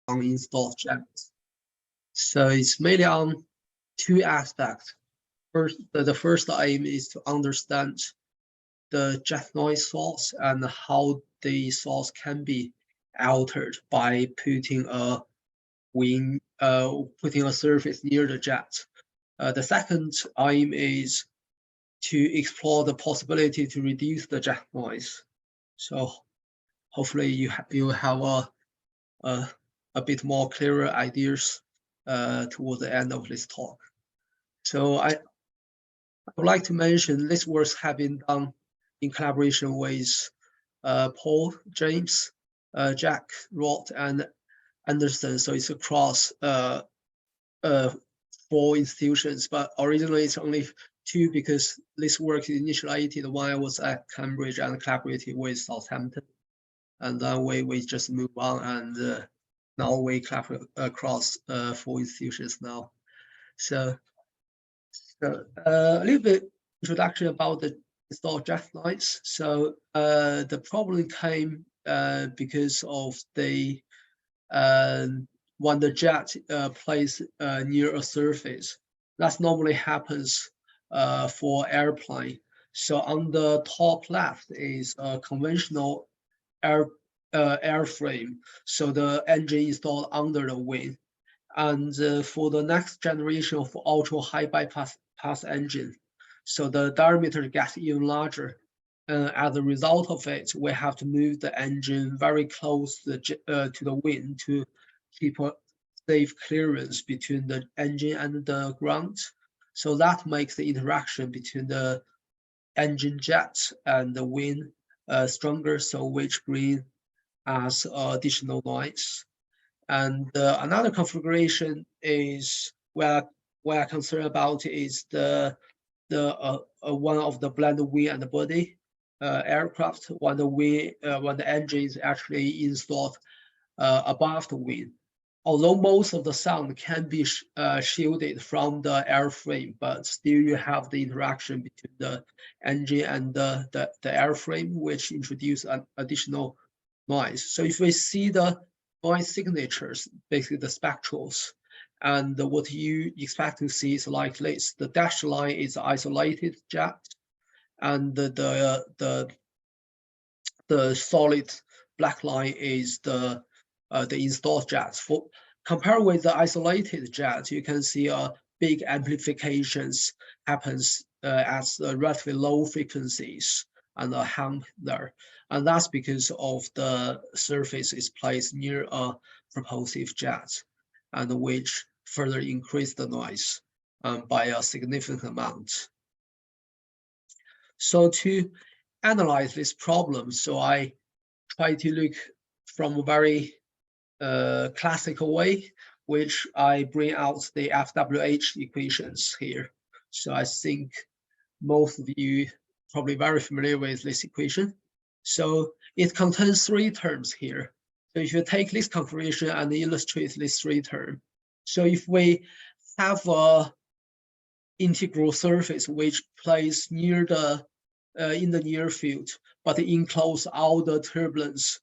uninstalled jets. So it's mainly on two aspects. First, the first aim is to understand the jet noise source and how the source can be altered by putting a surface near the jet. The second aim is to explore the possibility to reduce the jet noise. So hopefully you have a bit more clearer ideas towards the end of this talk. So I would like to mention this work has been done in collaboration with Paul, James, Jack, Rod, and Anderson. So it's across 4 institutions, but originally it's only 2 because this work initiated when I was at Cambridge and collaborated with Southampton. And then we just move on, and now we collaborate across 4 institutions now. So a little bit introduction about the installed jet noise. So the problem came because of the when the jet plays near a surface. That normally happens for airplane. So on the top left is a conventional airframe. So the engine installed under the wing. And for the next generation of ultra high bypass engine, so the diameter gets even larger. As a result of it, we have to move the engine very close to the wing to keep a safe clearance between the engine and the ground. So that makes the interaction between the engine jet and the wing stronger, so which brings us additional noise. And another configuration is where I'm concerned about is the one of the blended wing and the body aircraft when the engine is actually installed above the wing. Although most of the sound can be shielded from the airframe, but still you have the interaction between the engine and the airframe, which introduce an additional noise. So if we see the noise signatures, basically the spectrals, and what you expect to see is like this. The dashed line is isolated jet, and the solid black line is the installed jets. Compared with the isolated jet, you can see big amplifications happens at relatively low frequencies and a hump there. And that's because of the surface is placed near a propulsive jet, and which further increase the noise by a significant amount. So to analyze this problem, so I try to look from a very classical way, which I bring out the FWH equations here. So I think most of you probably very familiar with this equation. So it contains 3 terms here. So if you take this configuration and illustrate this 3 terms, so if we have a integral surface which plays near the in the near field, but enclose all the turbulence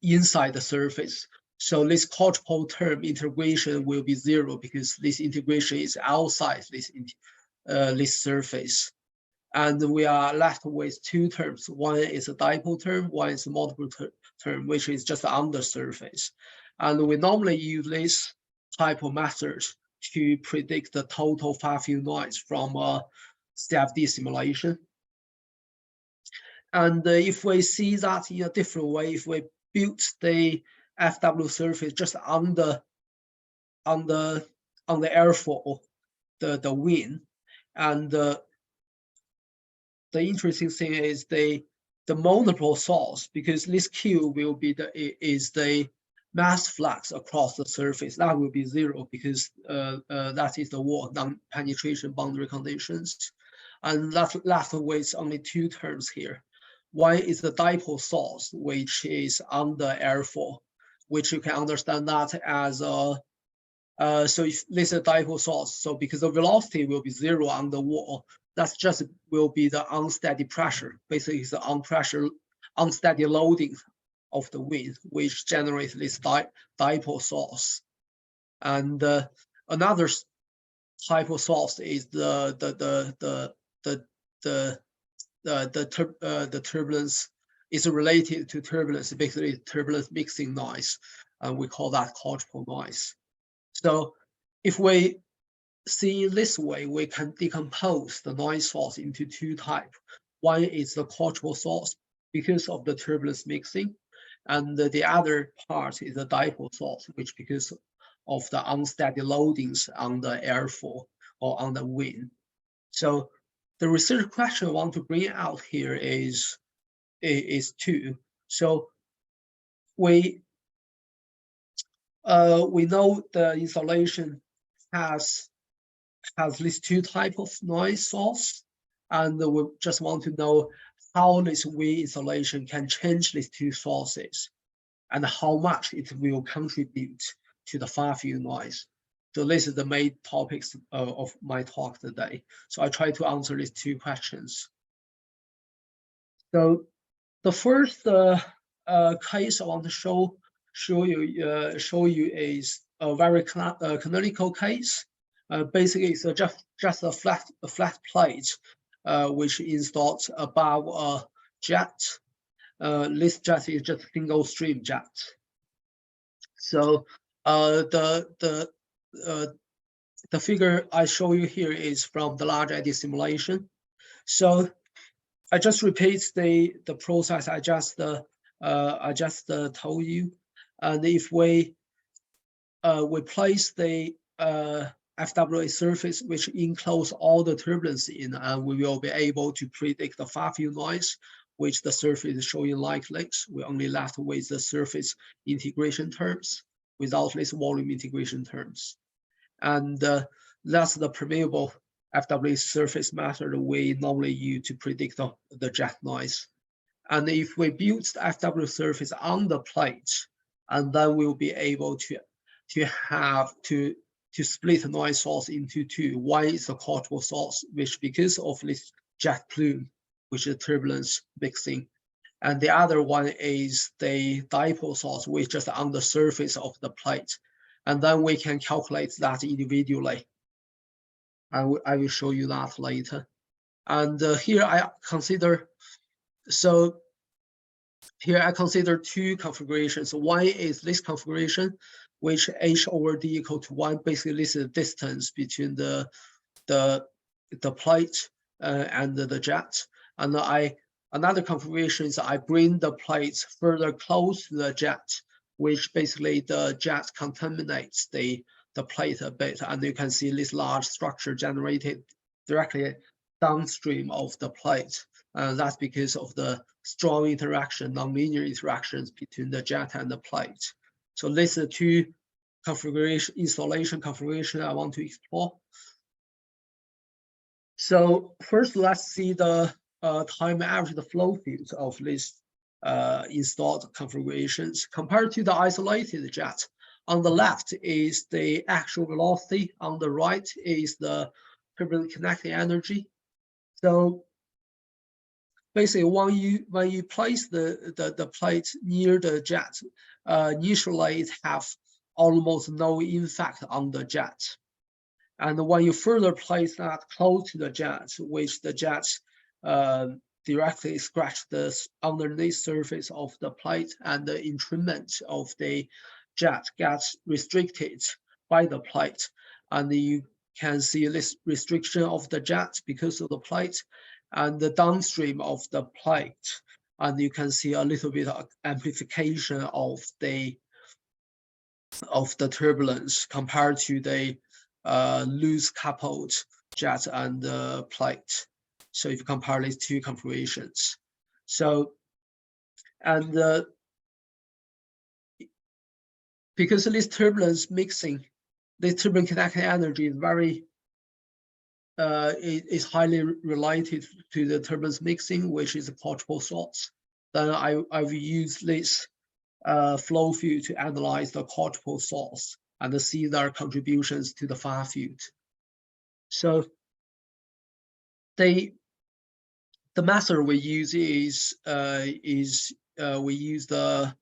inside the surface. So this quadrupole term integration will be 0 because this integration is outside this surface. And we are left with 2 terms. One is a dipole term, one is a multiple term, which is just on the surface. And we normally use this type of method to predict the total far-field noise from a CFD simulation. And if we see that in a different way, if we build the FW surface just on the airfoil, the wing, and the interesting thing is the monopole source, because this Q will be the mass flux across the surface. That will be 0 because that is the wall non-penetration boundary conditions. And that left with only 2 terms here. One is the dipole source, which is on the airfoil, which you can understand that as a so if this is a dipole source, so because the velocity will be 0 on the wall, that's just will be the unsteady pressure. Basically, it's the unsteady loading of the wind, which generates this dipole source. And another type of source is the turbulence is related to turbulence, basically turbulence mixing noise, and we call that quadrupole noise. So if we see in this way, we can decompose the noise source into two types. One is the quadrupole source because of the turbulence mixing, and the other part is the dipole source, which because of the unsteady loadings on the airflow or on the wind. So the research question I want to bring out here is two. So we know the insulation has these two types of noise source, and we just want to know how this wind insulation can change these two sources and how much it will contribute to the far field noise. So this is the main topics of my talk today. So I try to answer these two questions. So the first case I want to show you is a very canonical case. Basically, it's just a flat plate which installed above a jet. This jet is just single stream jet. So the figure I show you here is from the large eddy simulation. So I just repeat the process I just told you, and if we place the FWA surface which enclose all the turbulence in, and we will be able to predict the far field noise, which the surface is showing like this. We only left with the surface integration terms without this volume integration terms. And that's the permeable FWA surface method we normally use to predict the jet noise. And if we build the FW surface on the plate, and then we'll be able to split the noise source into two. One is the quadrupole source, which because of this jet plume, which is turbulence mixing. And the other one is the dipole source, which is just on the surface of the plate. And then we can calculate that individually. I will show you that later. And here I consider two configurations. One is this configuration, which h over d equal to 1. Basically, this is the distance between the plate and the jet. And another configuration is I bring the plates further close to the jet, which basically the jet contaminates the plate a bit, and you can see this large structure generated directly downstream of the plate. That's because of the strong interaction, nonlinear interactions between the jet and the plate. So this is two installation configuration I want to explore. So first, let's see the time average flow fields of these installed configurations compared to the isolated jet. On the left is the actual velocity. On the right is the turbulent kinetic energy. So basically, when you place the plate near the jet, initially it has almost no effect on the jet. And when you further place that close to the jet, which the jet directly scratch the underneath surface of the plate, and the entrainment of the jet gets restricted by the plate, and you can see this restriction of the jet because of the plate, and the downstream of the plate, and you can see a little bit of amplification of the turbulence compared to the loose coupled jet and the plate. So if you compare these two configurations, because of this turbulence mixing, this turbulent kinetic energy is is highly related to the turbulence mixing, which is a quadrupole source. Then I will use this flow field to analyze the quadrupole source and see their contributions to the far field. So the method we use is we use the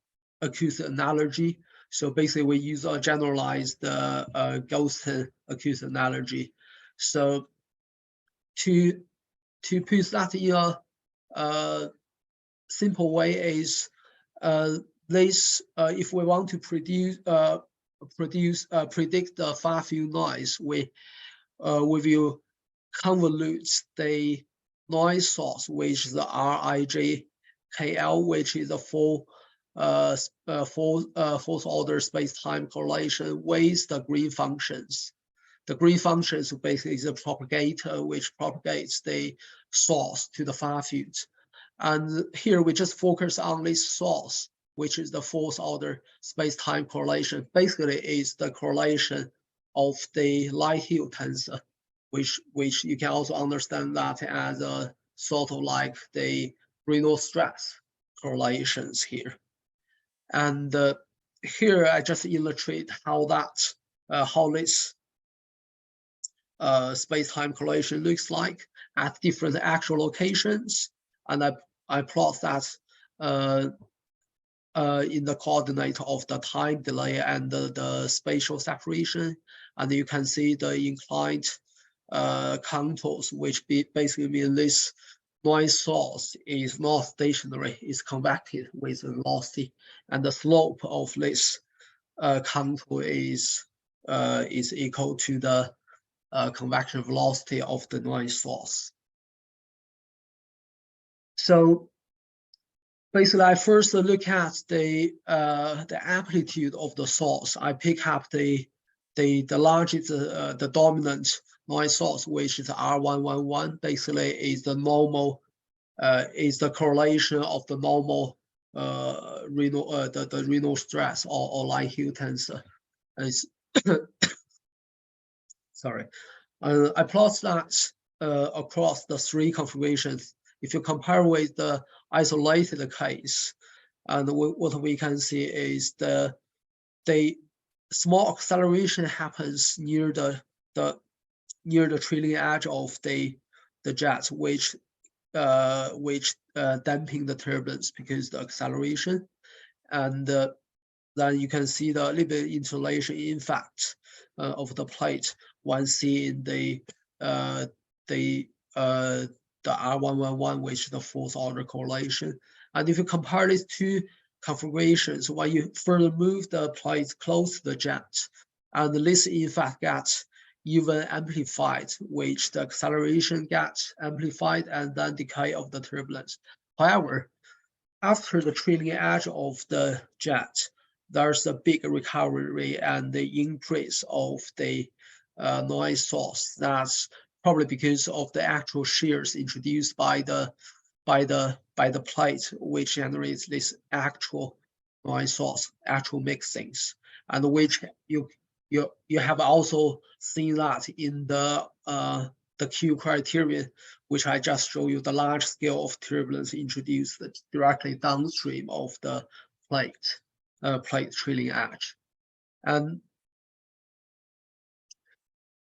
acoustic analogy. So basically, we use a generalized Gaussian acoustic analogy. So to put that in a simple way is if we want to predict the far field noise, we will convolute the noise source, which is the RIJKL, which is a fourth order space-time correlation with the green functions. The green functions basically is a propagator which propagates the source to the far field. And here we just focus on this source, which is the fourth order space-time correlation. Basically, is the correlation of the Light-Hill tensor, which you can also understand that as a sort of like the Reynolds stress correlations here. And here I just illustrate how this space-time correlation looks like at different actual locations, and I plot that in the coordinate of the time delay and the spatial separation, and you can see the inclined contours, which basically mean this noise source is not stationary, it's convected with velocity, and the slope of this contour is equal to the convection velocity of the noise source. So basically, I first look at the amplitude of the source. I pick up the largest, the dominant noise source, which is R111. Basically, is the normal, is the correlation of the normal the Reynolds stress or Light-Hill tensor. Sorry, I plot that across the three configurations. If you compare with the isolated case, and what we can see is the small acceleration happens near the trailing edge of the jet, which damping the turbulence because the acceleration, and then you can see the little bit insulation effect of the plate when seeing the R111, which is the fourth order correlation. And if you compare these two configurations, when you further move the plate close to the jet, and this in fact gets even amplified, which the acceleration gets amplified and then decay of the turbulence. However, after the trailing edge of the jet, there's a big recovery and the increase of the noise source. That's probably because of the actual shears introduced by the plate, which generates this actual noise source, actual mixings, and which you have also seen that in the Q criterion, which I just showed you, the large scale of turbulence introduced directly downstream of the plate trailing edge. And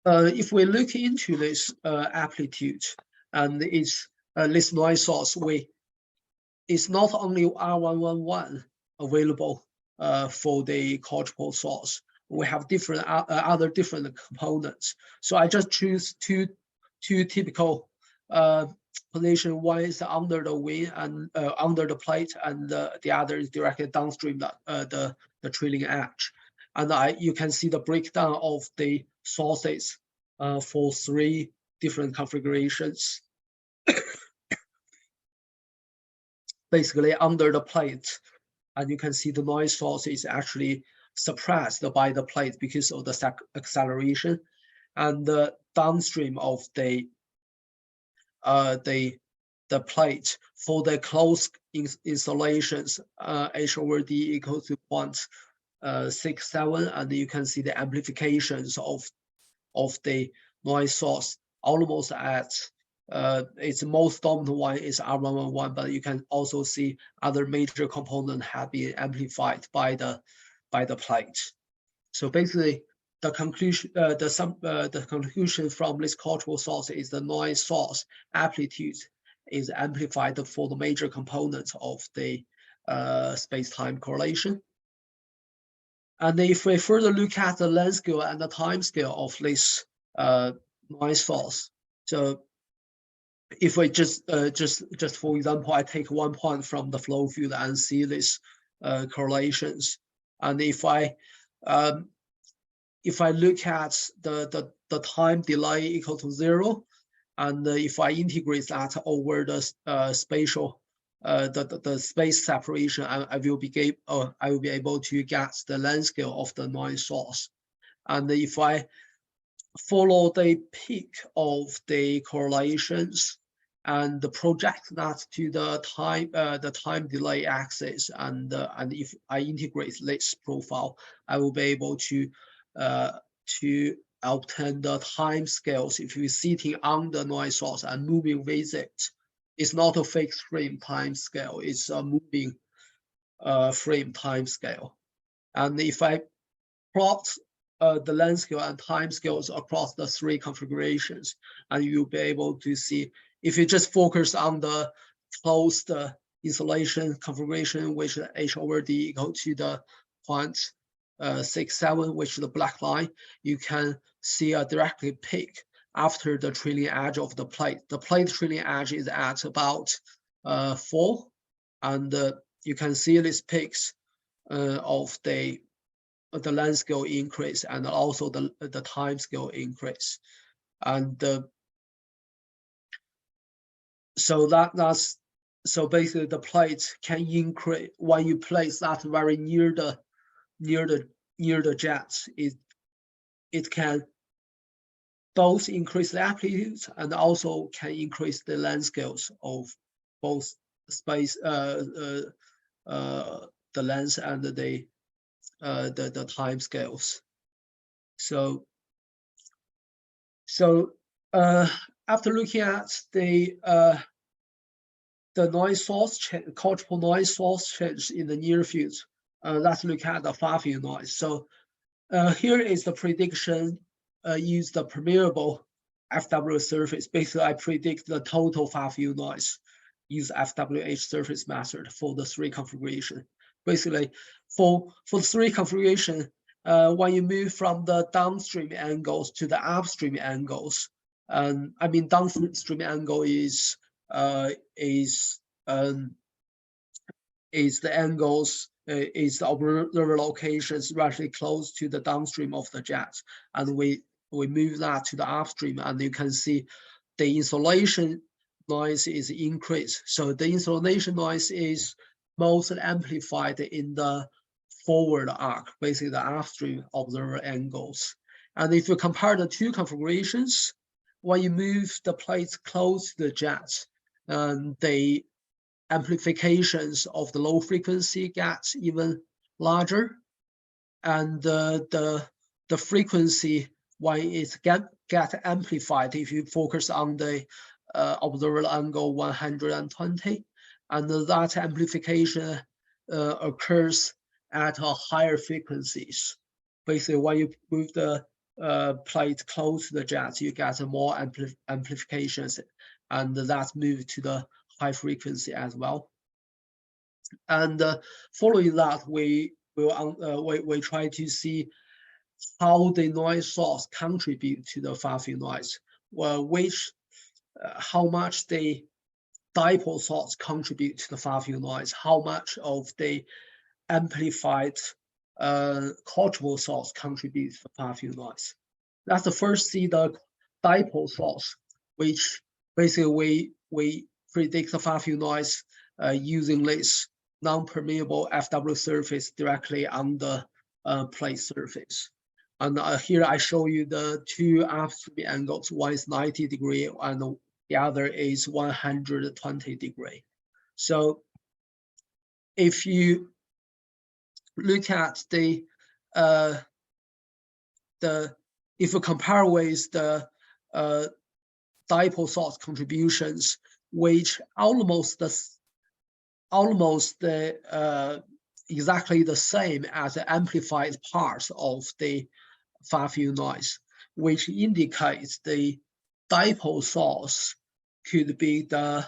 if we look into this amplitude and its this noise source, it's not only R111 available for the quadrupole source. We have different other different components. So I just choose two typical position. One is under the wing and under the plate, and the other is directly downstream the trailing edge. And you can see the breakdown of the sources for three different configurations. Basically under the plate, and you can see the noise source is actually suppressed by the plate because of the acceleration, and the downstream of the plate for the closed installations, H over D equals to 0.67, and you can see the amplifications of the noise source almost at its most dominant one is R111, but you can also see other major components have been amplified by the plate. So basically, the conclusion from this quadrupole source is the noise source amplitude is amplified for the major components of the space-time correlation. And if we further look at the length scale and the time scale of this noise source, so if we just for example, I take 1 point from the flow field and see these correlations, and if I look at the time delay equal to 0, and if I integrate that over the spatial the space separation, I will be able to get the length scale of the noise source. And if I follow the peak of the correlations and project that to the time delay axis, and if I integrate this profile, I will be able to obtain the time scales if you're sitting on the noise source and moving with it. It's not a fixed frame time scale, it's a moving frame time scale. And if I plot the length scale and time scales across the 3 configurations, and you'll be able to see, if you just focus on the closed insulation configuration, which is H over D equal to the 0.67, which is the black line, you can see a directly peak after the trailing edge of the plate. The plate trailing edge is at about 4, and you can see these peaks of the length scale increase and also the time scale increase. And so basically the plate can increase when you place that very near the jets. It can both increase the amplitude and also can increase the length scales of both space, the length and the time scales. So after looking at the noise source, cultural noise source change in the near field, let's look at the far field noise. So here is the prediction. Use the permeable FW surface. Basically, I predict the total far field noise. Use FWH surface method for the 3 configuration. Basically, for the 3 configuration, when you move from the downstream angles to the upstream angles, I mean downstream angle is the angles. Is the observer locations relatively close to the downstream of the jet, and we move that to the upstream, and you can see the insolation noise is increased. So the insolation noise is most amplified in the forward arc, basically the upstream observer angles. And if you compare the 2 configurations, when you move the plates close to the jet, the amplifications of the low frequency gets even larger, and the frequency when it get amplified, if you focus on the observer angle 120, and that amplification occurs at a higher frequencies. Basically, when you move the plate close to the jet, you get more amplifications, and that move to the high frequency as well. And following that, we try to see how the noise source contribute to the far field noise. Well, how much the dipole source contribute to the far field noise, how much of the amplified cultural source contribute to the far field noise. That's the first see the dipole source, which basically we predict the far field noise using this non-permeable FW surface directly on the plate surface. And here I show you the 2 upstream angles. One is 90 degree and the other is 120 degree. So if you look at if you compare with the dipole source contributions, which almost exactly the same as the amplified parts of the far field noise, which indicates the dipole source could be the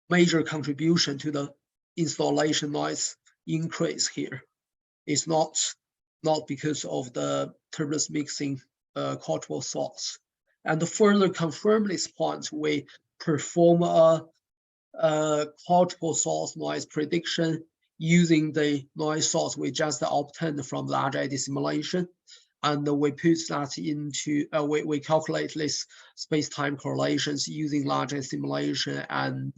major contribution to the installation noise increase here. It's not because of the turbulence mixing control source. And to further confirm this point, we perform a control source noise prediction using the noise source we just obtained from large eddy simulation. And we put that into, we calculate this space-time correlations using large eddy simulation and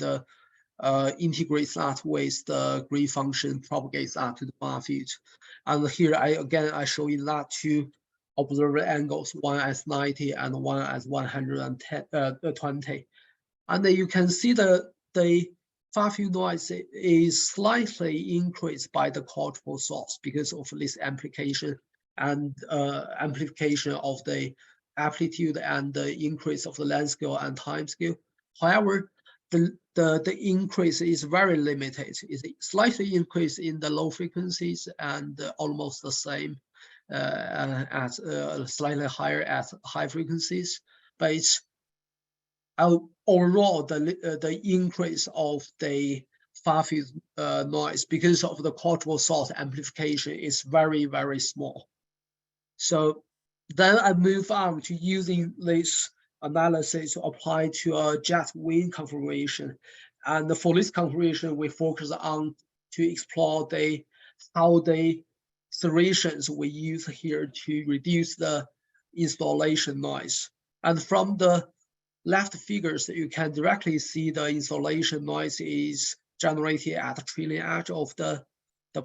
integrates that with the green function, propagates that to the far field. And here I show you that two observer angles, one as 90 and one as 120. And you can see the far field noise is slightly increased by the control source because of this amplification and amplification of the amplitude and the increase of the length scale and time scale. However, the increase is very limited. It's slightly increased in the low frequencies and almost the same at slightly higher at high frequencies. But it's overall the increase of the far field noise because of the control source amplification is very, very small. So then I move on to using this analysis applied to a jet wing configuration. And for this configuration, we focus on to explore how the serrations we use here to reduce the installation noise. And from the left figures, you can directly see the installation noise is generated at the trailing edge of the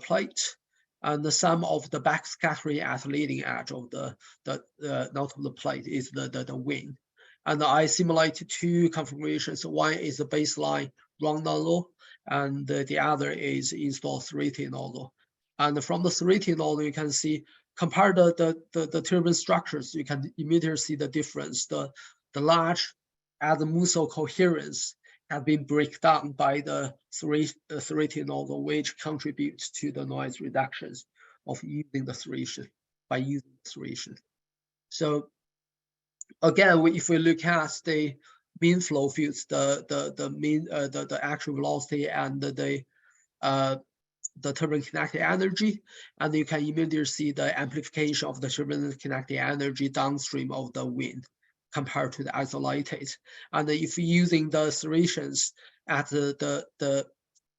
plate, and the sum of the backscattering at the leading edge of not of the plate is the wing. And I simulated two configurations. One is the baseline round nozzle, and the other is installed serrated nozzle. And from the serrated nozzle, you can see, compare the turbine structures, you can immediately see the difference. The large azimuthal coherence have been break down by the serrated nozzle, which contributes to the noise reductions of using the serration, by using serration. So again, if we look at the mean flow fields, the actual velocity and the turbine kinetic energy, and you can immediately see the amplification of the turbine kinetic energy downstream of the wind compared to the isolated. And if using the serrations at the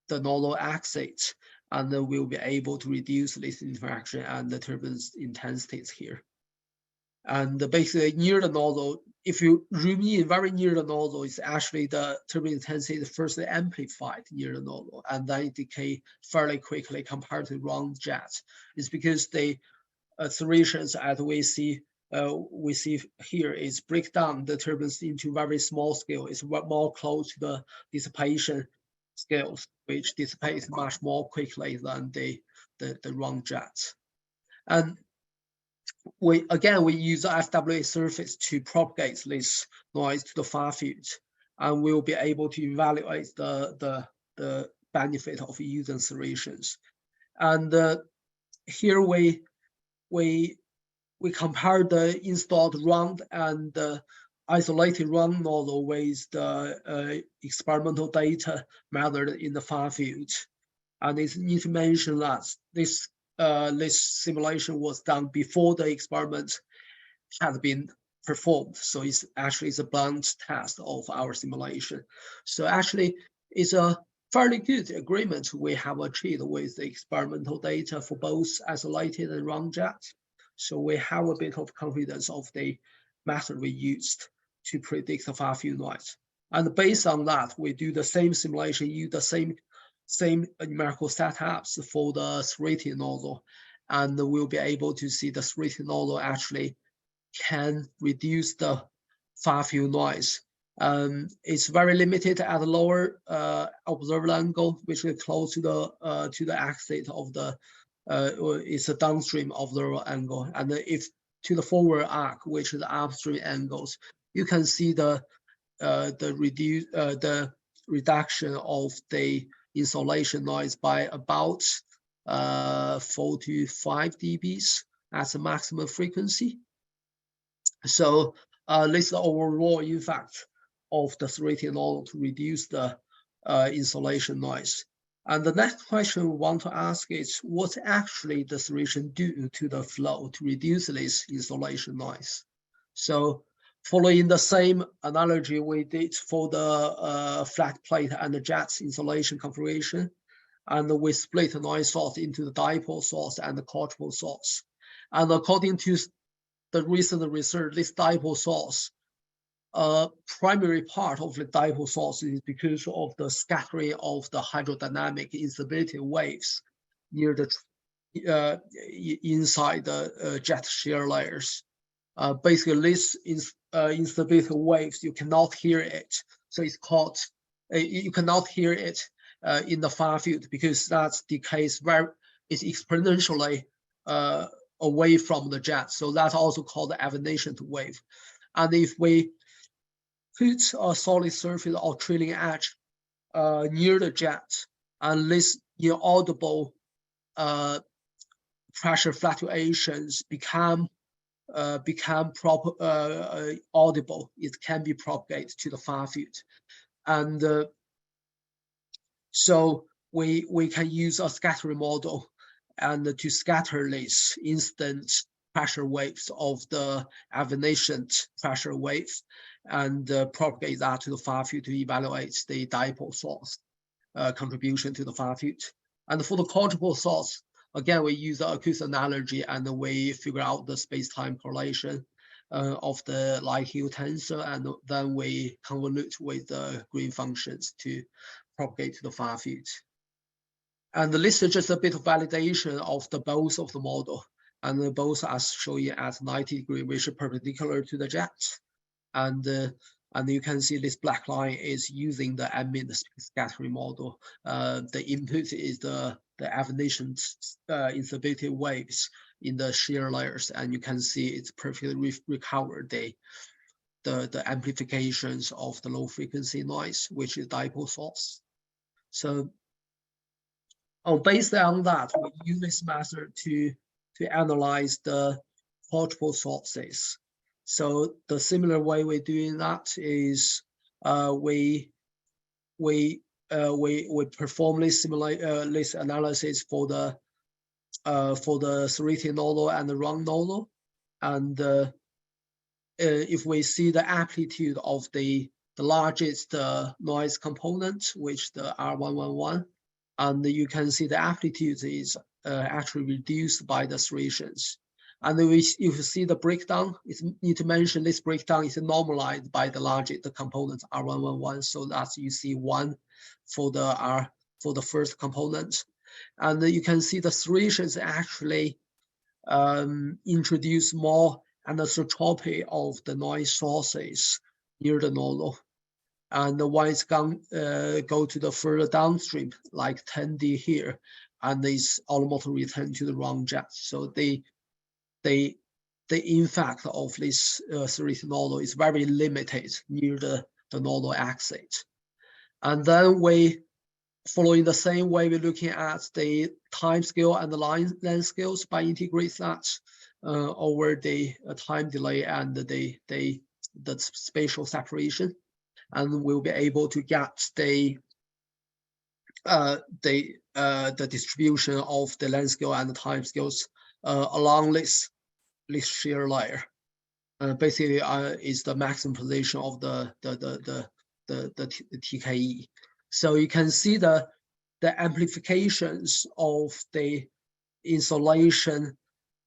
nozzle axis, and then we'll be able to reduce this interaction and the turbine's intensities here. And basically near the nozzle, if you zoom in very near the nozzle, it's actually the turbine intensity is first amplified near the nozzle, and then it decay fairly quickly compared to round jets. It's because the serrations, as we see here, is break down the turbines into very small scale. It's more close to the dissipation scales, which dissipates much more quickly than the round jets. And we use the FWA surface to propagate this noise to the far field, and we'll be able to evaluate the benefit of using serrations. And here we compare the installed round and isolated round nozzle with the experimental data measured in the far field. And it's need to mention that this simulation was done before the experiment had been performed. So it's actually a blind test of our simulation. So actually it's a fairly good agreement we have achieved with the experimental data for both isolated and round jets. So we have a bit of confidence of the method we used to predict the far field noise. And based on that, we do the same simulation, use the same numerical setups for the serrated nozzle, and we'll be able to see the serrated nozzle actually can reduce the far field noise. It's very limited at the lower observable angle, which is close to the axis of the it's a downstream observable angle, and if to the forward arc, which is the upstream angles, you can see the reduction of the installation noise by about 4 to 5 dBs as a maximum frequency. So this is the overall effect of the serrated nozzle to reduce the installation noise. And the next question we want to ask is, what actually the solution do to the flow to reduce this insolation noise? So following the same analogy we did for the flat plate and the jets insulation configuration, and we split the noise source into the dipole source and the quadrupole source. And according to the recent research, this dipole source, primary part of the dipole source is because of the scattering of the hydrodynamic instability waves near the inside the jet shear layers. Basically, this instability waves, you cannot hear it. So it's called, you cannot hear it in the far field because that's the case where it's exponentially away from the jet. So that's also called the evanescent wave. And if we put a solid surface or trailing edge near the jet, and this inaudible pressure fluctuations become audible, it can be propagated to the far field. And so we can use a scattering model and to scatter these instant pressure waves of the evanescent pressure waves and propagate that to the far field to evaluate the dipole source contribution to the far field. And for the quadrupole source, again, we use the acoustic analogy and we figure out the space-time correlation of the Lie-Hill tensor, and then we convolute with the green functions to propagate to the far field. And this is just a bit of validation of the both of the model, and both are showing at 90 degrees, which is perpendicular to the jet. And you can see this black line is using the ambient scattering model. The input is the evanescent instability waves in the shear layers, and you can see it's perfectly recovered the amplifications of the low frequency noise, which is dipole source. So based on that, we use this method to analyze the quadrupole sources. So the similar way we're doing that is we perform this this analysis for the serrated nodal and the round nodal, and if we see the amplitude of the largest noise component, which the R111, and you can see the amplitude is actually reduced by the serrations. And if you see the breakdown, it's need to mention this breakdown is normalized by the largest component R111, so that you see 1 for the first component. And you can see the serrations actually introduce more anisotropy of the noise sources near the nodal. And once go to the further downstream, like 10D here, and this almost return to the round jet. So the impact of this serrated nodal is very limited near the nodal axis. And then we, following the same way, we're looking at the time scale and the length scales by integrate that over the time delay and the spatial separation, and we'll be able to get the distribution of the length scale and the time scales along this shear layer. Basically, is the maximum position of the TKE. So you can see the amplifications of the insolation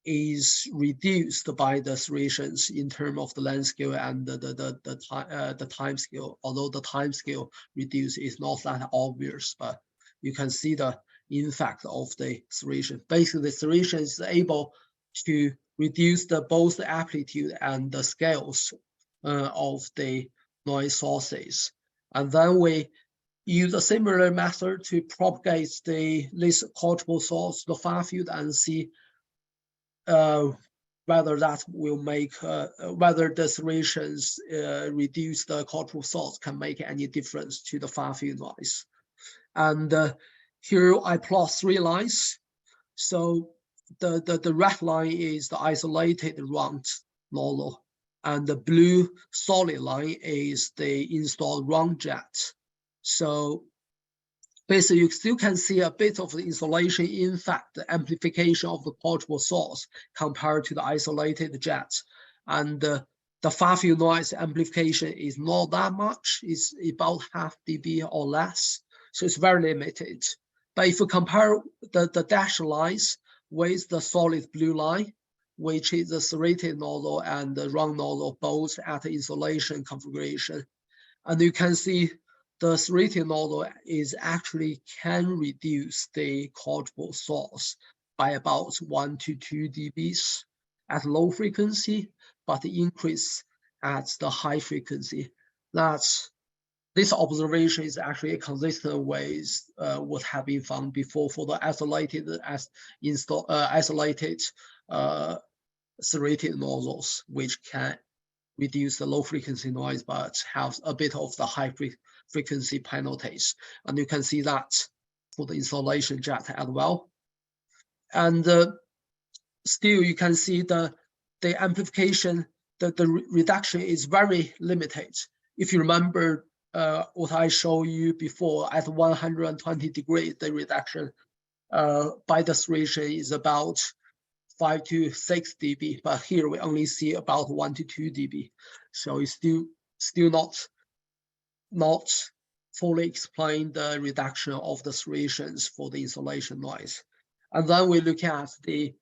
is reduced by the serrations in terms of the length scale and the time scale. Although the time scale reduced is not that obvious, but you can see the impact of the serration. Basically, the serration is able to reduce both the amplitude and the scales of the noise sources. And then we use a similar method to propagate this quadrupole source, the far field, and see whether that will make, whether the serrations reduce the quadrupole source can make any difference to the far field noise. And here I plot 3 lines. So the red line is the isolated round nodal, and the blue solid line is the installed round jet. So basically you still can see a bit of the insulation, in fact, the amplification of the portable source compared to the isolated jets. And the far field noise amplification is not that much, it's about half dB or less. So it's very limited. But if you compare the dashed lines with the solid blue line, which is the serrated nozzle and the round nozzle both at the insulation configuration, and you can see the serrated nozzle is actually can reduce the portable source by about 1 to 2 dBs at low frequency, but the increase at the high frequency. This observation is actually consistent with what have been found before for the isolated serrated nozzles, which can reduce the low frequency noise, but have a bit of the high frequency penalties. And you can see that for the insulation jet as well. And still you can see the amplification, the reduction is very limited. If you remember what I showed you before, at 120 degrees, the reduction by the serration is about 5 to 6 dB, but here we only see about 1 to 2 dB. So it's still not fully explain the reduction of the serrations for the insulation noise. And then we look at the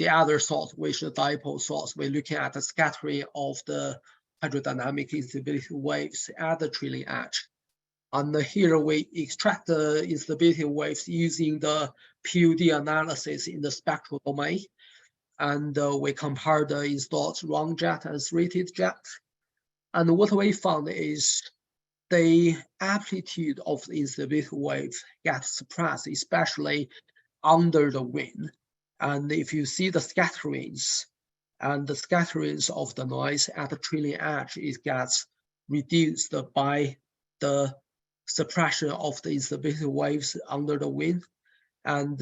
other source, which is the dipole source. We're looking at the scattering of the hydrodynamic instability waves at the trailing edge. And here we extract the instability waves using the PUD analysis in the spectral domain. And we compare the installed round jet and serrated jet. And what we found is the amplitude of the instability waves gets suppressed, especially under the wing. And if you see the scatterings, and the scatterings of the noise at the trailing edge, it gets reduced by the suppression of the instability waves under the wing, and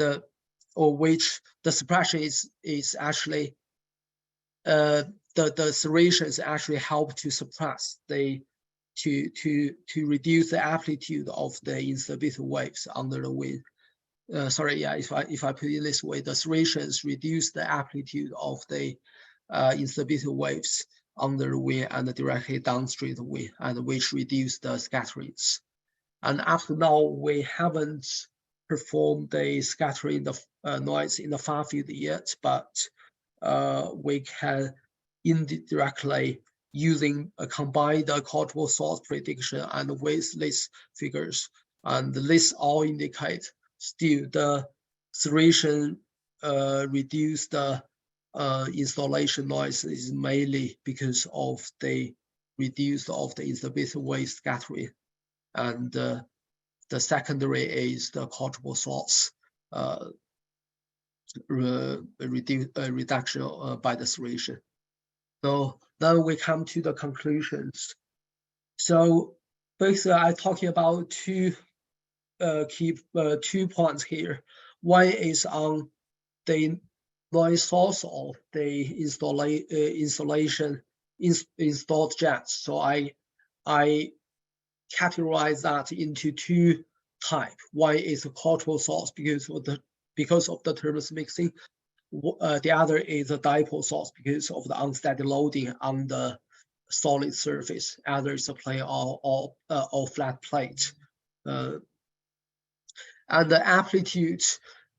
or which the suppression is actually the serrations actually help to suppress to reduce the amplitude of the instability waves under the wing. Sorry, yeah, if I put it this way, the serrations reduce the amplitude of the instability waves under the wing and directly downstream the wing, and which reduce the scatterings. And after now, we haven't performed the scattering the noise in the far field yet, but we can indirectly using a combined portable source prediction and with these figures, and this all indicate still the serration reduce the installation noise is mainly because of the reduce of the instability wave scattering, and the secondary is the portable source reduction by the serration. So then we come to the conclusions. So basically, I'm talking about two points here. One is on the noise source of the installed jets. So I categorize that into two types. One is a portable source because of the thermal mixing. The other is a dipole source because of the unsteady loading on the solid surface, either it's a plane or flat plate. And the amplitude,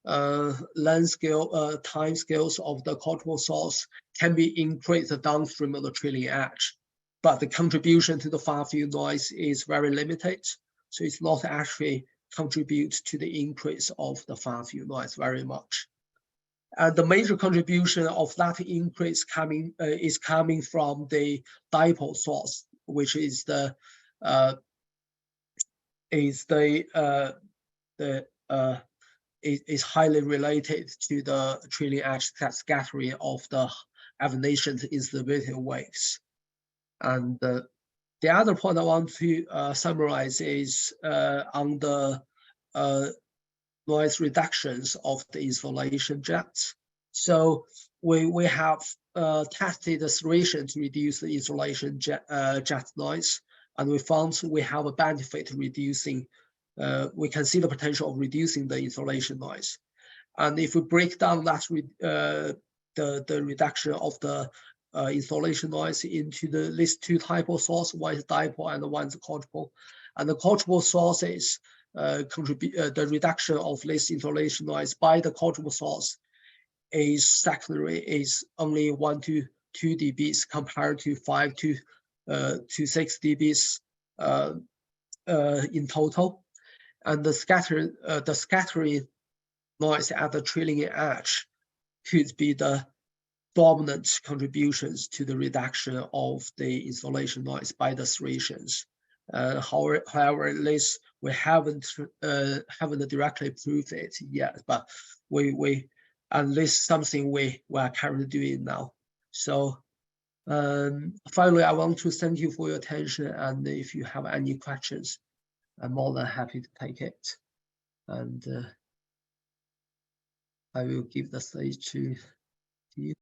length scale, time scales of the portable source can be increased downstream of the trailing edge, but the contribution to the far field noise is very limited. So it's not actually contribute to the increase of the far field noise very much. And the major contribution of that increase is coming from the dipole source, which is is highly related to the trailing edge scattering of the evanescent instability waves. And the other point I want to summarize is on the noise reductions of the insulation jets. So we have tested the serration to reduce the insulation jet noise, and we found we have a benefit reducing we can see the potential of reducing the insolation noise. And if we break down that the reduction of the insolation noise into the these two type of source, one is dipole and one is quadrupole. And the quadrupole sources contribute the reduction of this insolation noise by the quadrupole source is secondary, is only 1 to 2 dBs compared to 5 to 6 dBs in total. And the scattering noise at the trailing edge could be the dominant contributions to the reduction of the insolation noise by the serrations. However, this we haven't directly proved it yet, but and this is something we are currently doing now. So finally, I want to thank you for your attention, and if you have any questions, I'm more than happy to take it. And I will give the stage to you.